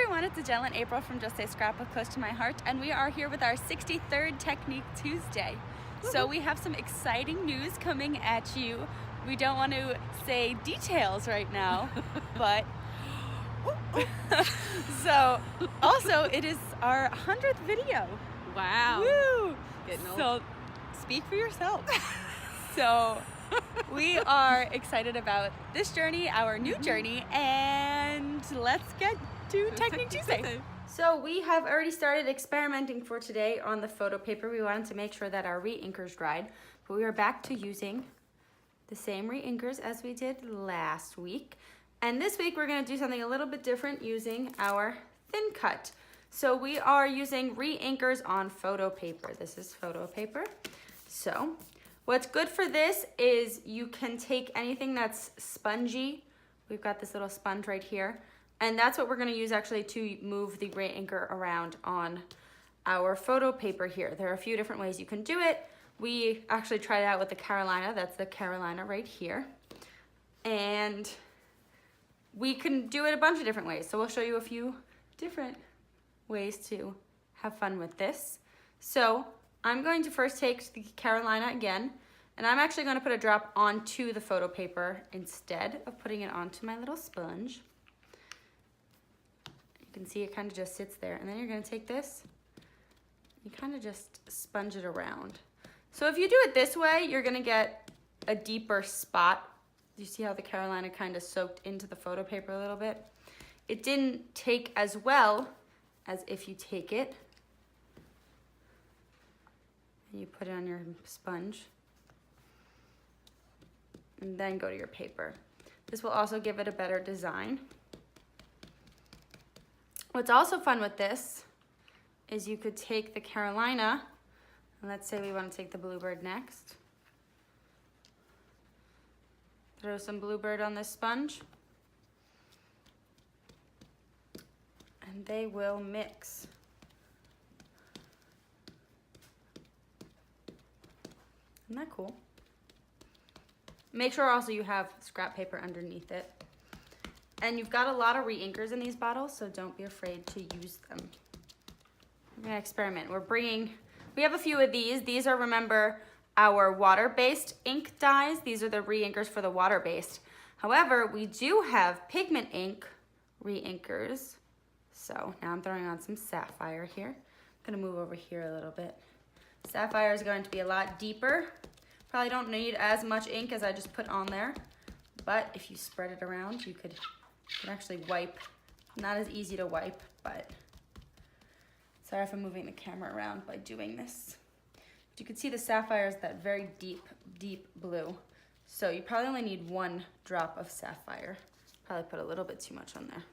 everyone, it's Adele and April from Just Say Scrapbook Close to My Heart, and we are here with our 63rd Technique Tuesday. So we have some exciting news coming at you. We don't want to say details right now, but so also it is our 100th video. Wow. Woo! Getting old. So speak for yourself. So we are excited about this journey, our new journey, and let's get to Technique Tuesday. So we have already started experimenting for today on the photo paper. We wanted to make sure that our re-inkers dried, but we are back to using the same re-inkers as we did last week. And this week we're going to do something a little bit different using our thin cut. So we are using re-inkers on photo paper. This is photo paper. So what's good for this is you can take anything that's spongy. We've got this little sponge right here. And that's what we're gonna use actually to move the re-inker around on our photo paper here. There are a few different ways you can do it. We actually tried it out with the Carolina. That's the Carolina right here. And we can do it a bunch of different ways. So we'll show you a few different ways to have fun with this. So I'm going to first take the Carolina again, and I'm actually going to put a drop onto the photo paper instead of putting it onto my little sponge. You can see it kind of just sits there, and then you're going to take this, you kind of just sponge it around. So if you do it this way, you're going to get a deeper spot. You see how the Carolina kind of soaked into the photo paper a little bit? It didn't take as well as if you take it you put it on your sponge and then go to your paper. This will also give it a better design. What's also fun with this is you could take the Carolina, and let's say we want to take the Bluebird next. Throw some Bluebird on this sponge, and they will mix. Isn't that cool? Make sure also you have scrap paper underneath it. And you've got a lot of re-inkers in these bottles, so don't be afraid to use them. We're gonna experiment. We have a few of these. These are, remember, our water-based ink dyes. These are the re-inkers for the water-based. However, we do have pigment ink re-inkers. So now I'm throwing on some Sapphire here. I'm gonna move over here a little bit. Sapphire is going to be a lot deeper. Probably don't need as much ink as I just put on there, but if you spread it around, you can actually wipe. Not as easy to wipe, but sorry if I'm moving the camera around by doing this. But you can see the Sapphire is that very deep, deep blue. So you probably only need one drop of Sapphire. Probably put a little bit too much on there.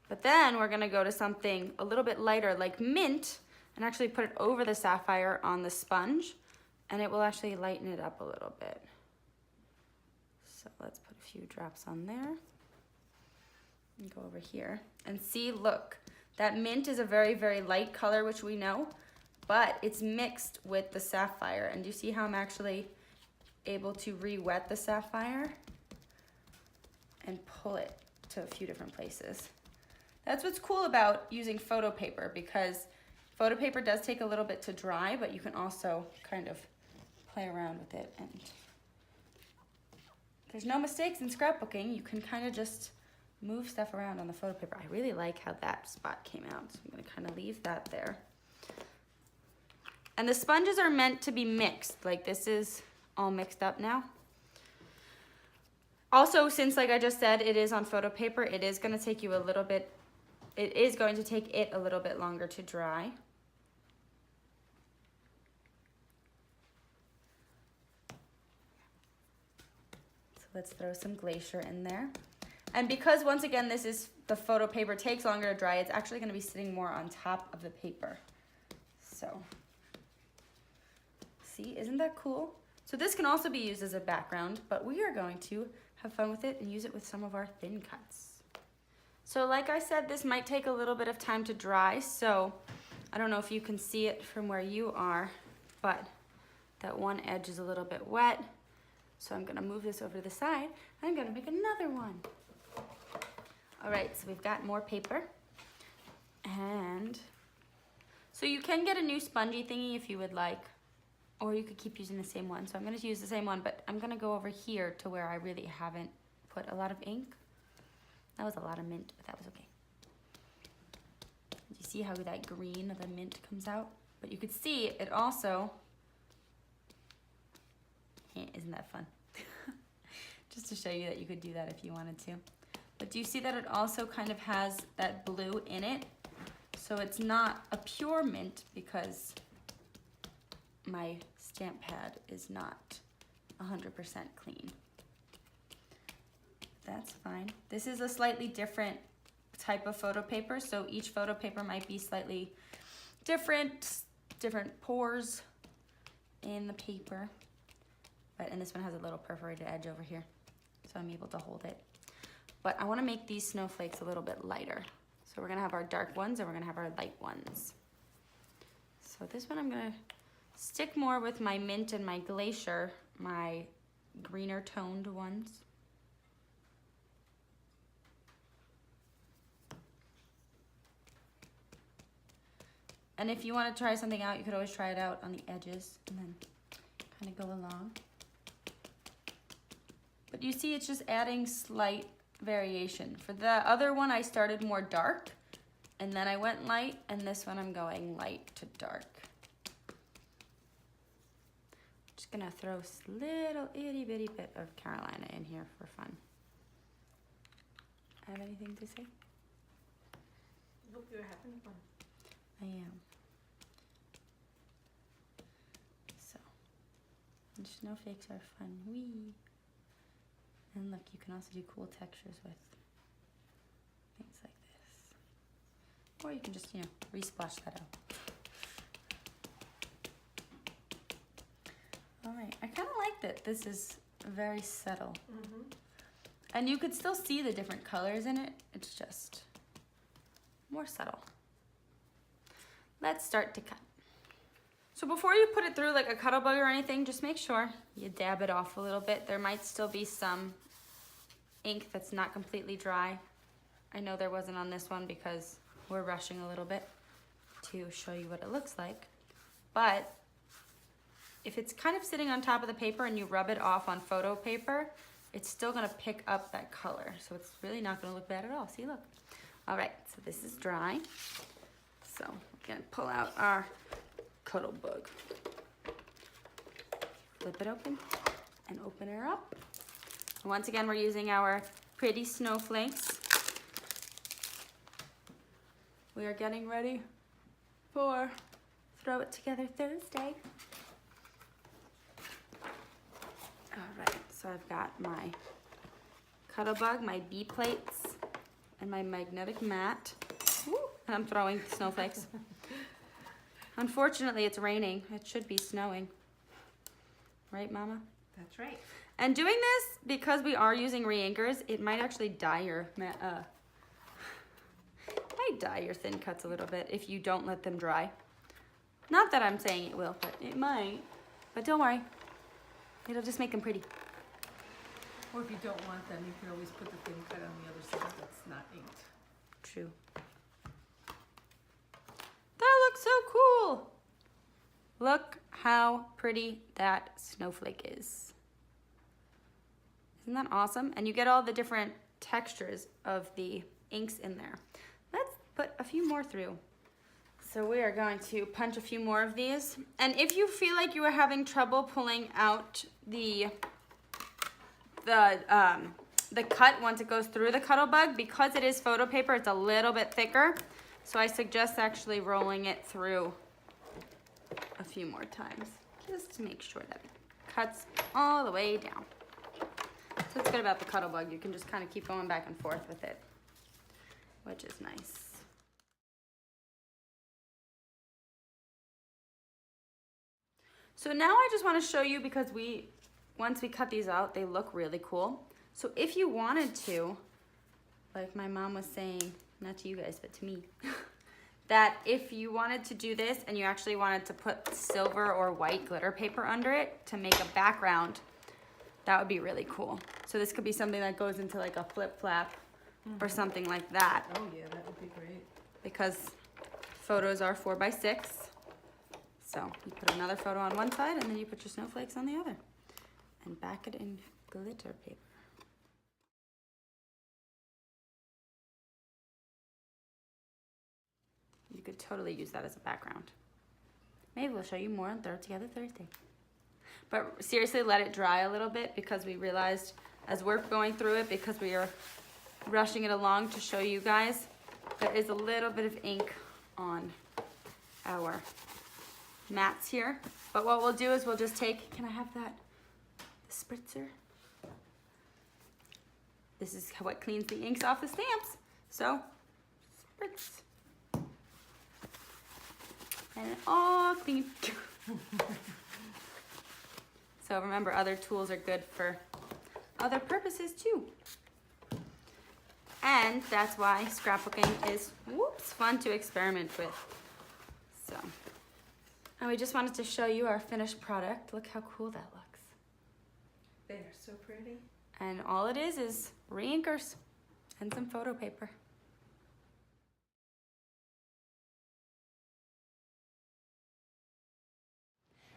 But then we're gonna go to something a little bit lighter like mint, and actually put it over the Sapphire on the sponge, and it will actually lighten it up a little bit. So let's put a few drops on there. And go over here. And see, look, that mint is a very, very light color, which we know, but it's mixed with the Sapphire. And you see how I'm actually able to re-wet the Sapphire and pull it to a few different places. That's what's cool about using photo paper, because photo paper does take a little bit to dry, but you can also kind of play around with it. And there's no mistakes in scrapbooking. You can kind of just move stuff around on the photo paper. I really like how that spot came out, so I'm gonna kind of leave that there. And the sponges are meant to be mixed. Like, this is all mixed up now. Also, since, like I just said, it is on photo paper, it is gonna take you a little bit, it is going to take it a little bit longer to dry. Let's throw some Glacier in there. And because, once again, this is the photo paper takes longer to dry, it's actually going to be sitting more on top of the paper. So, see, isn't that cool? So this can also be used as a background, but we are going to have fun with it and use it with some of our thin cuts. So like I said, this might take a little bit of time to dry, so I don't know if you can see it from where you are, but that one edge is a little bit wet. So I'm gonna move this over to the side. I'm gonna make another one. All right, so we've got more paper. And so you can get a new spongy thingy if you would like, or you could keep using the same one. So I'm gonna use the same one, but I'm gonna go over here to where I really haven't put a lot of ink. That was a lot of mint, but that was okay. You see how that green of the mint comes out? But you could see it also, isn't that fun? Just to show you that you could do that if you wanted to. But do you see that it also kind of has that blue in it? So it's not a pure mint because my stamp pad is not 100% clean. That's fine. This is a slightly different type of photo paper, so each photo paper might be slightly different pores in the paper. And this one has a little perforated edge over here, so I'm able to hold it. But I want to make these snowflakes a little bit lighter. So we're gonna have our dark ones and we're gonna have our light ones. So this one I'm gonna stick more with my mint and my glacier, my greener toned ones. And if you want to try something out, you could always try it out on the edges and then kind of go along. But you see, it's just adding slight variation. For the other one, I started more dark and then I went light, and this one I'm going light to dark. Just gonna throw a little itty bitty bit of Carolina in here for fun. Have anything to say? I hope you're having fun. I am. So, and snowflakes are fun. Wee. And look, you can also do cool textures with things like this. Or you can just, re-splash that out. All right, I kind of like that this is very subtle. Mm-hmm. And you could still see the different colors in it. It's just more subtle. Let's start to cut. So before you put it through like a Cuttlebug or anything, just make sure you dab it off a little bit. There might still be some ink that's not completely dry. I know there wasn't on this one because we're rushing a little bit to show you what it looks like. But if it's kind of sitting on top of the paper and you rub it off on photo paper, it's still gonna pick up that color. So it's really not gonna look bad at all. See, look. All right, so this is dry. So we're gonna pull out our Cuttlebug. Flip it open and open her up. And once again, we're using our pretty snowflakes. We are getting ready for Throw It Together Thursday. All right, so I've got my Cuttlebug, my B plates, and my magnetic mat. Woo, and I'm throwing snowflakes. Unfortunately, it's raining. It should be snowing. Right, Mama? That's right. And doing this, because we are using re-inkers, it might actually dye your thin cuts a little bit if you don't let them dry. Not that I'm saying it will, but it might. But don't worry. It'll just make them pretty. Or if you don't want them, you can always put the thin cut on the other side that's not inked. True. That looks so cool. Look how pretty that snowflake is. Isn't that awesome? And you get all the different textures of the inks in there. Let's put a few more through. So we are going to punch a few more of these. And if you feel like you are having trouble pulling out the cut once it goes through the Cuttlebug, because it is photo paper, it's a little bit thicker. So I suggest actually rolling it through a few more times, just to make sure that it cuts all the way down. So what's good about the Cuttlebug, you can just kind of keep going back and forth with it, which is nice. So now I just want to show you, because once we cut these out, they look really cool. So if you wanted to, like my mom was saying, not to you guys, but to me, that if you wanted to do this and you actually wanted to put silver or white glitter paper under it to make a background, that would be really cool. So this could be something that goes into like a flip flap or something like that. Oh yeah, that would be great. Because photos are 4x6. So you put another photo on one side and then you put your snowflakes on the other. And back it in glitter paper. You could totally use that as a background. Maybe we'll show you more on Throw It Together Thursday. But seriously, let it dry a little bit because we realized as we're going through it, because we are rushing it along to show you guys, there is a little bit of ink on our mats here. But what we'll do is we'll just take, can I have that spritzer? This is what cleans the inks off the stamps. So, spritz. And it all clean. So remember, other tools are good for other purposes too. And that's why scrapbooking is, fun to experiment with. So, and we just wanted to show you our finished product. Look how cool that looks. They are so pretty. And all it is re-inkers and some photo paper.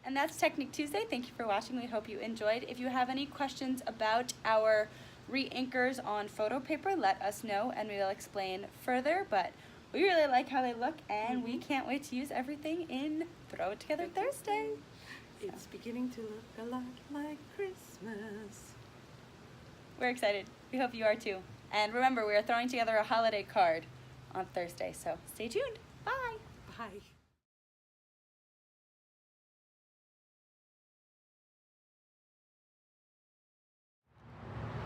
And that's Technique Tuesday. Thank you for watching. We hope you enjoyed. If you have any questions about our re-inkers on photo paper, let us know and we will explain further. But we really like how they look and we can't wait to use everything in Throw It Together Thursday. It's beginning to look a lot like Christmas. We're excited. We hope you are too. And remember, we are throwing together a holiday card on Thursday, so stay tuned. Bye. Bye.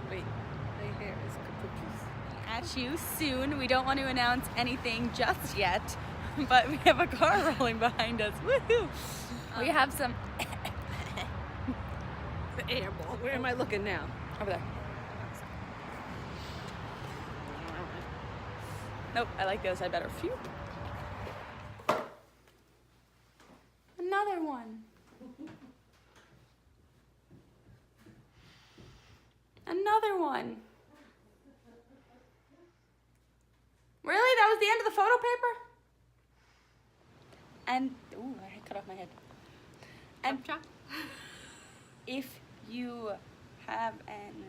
Wait, my hair is kapookies. At you soon. We don't want to announce anything just yet, but we have a car rolling behind us. Woohoo! We have some The air ball. Where am I looking now? over there. Nope, I like the other side better. Phew. Another one. Another one. Really? That was the end of the photo paper? And, ooh, I cut off my head. And if you have an